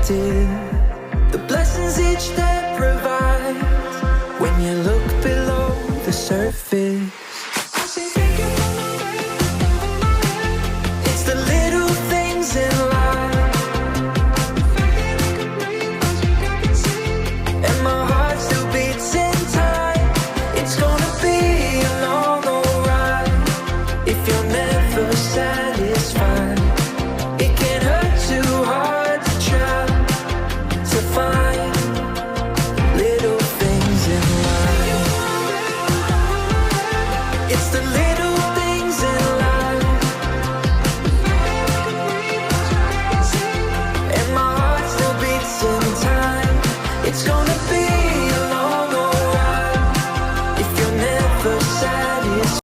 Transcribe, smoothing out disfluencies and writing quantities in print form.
unexpected, the blessings each day provides when you look below the surface. It's the little things in life, and my heart still beats in time. It's gonna be a long, alright if you're never sad.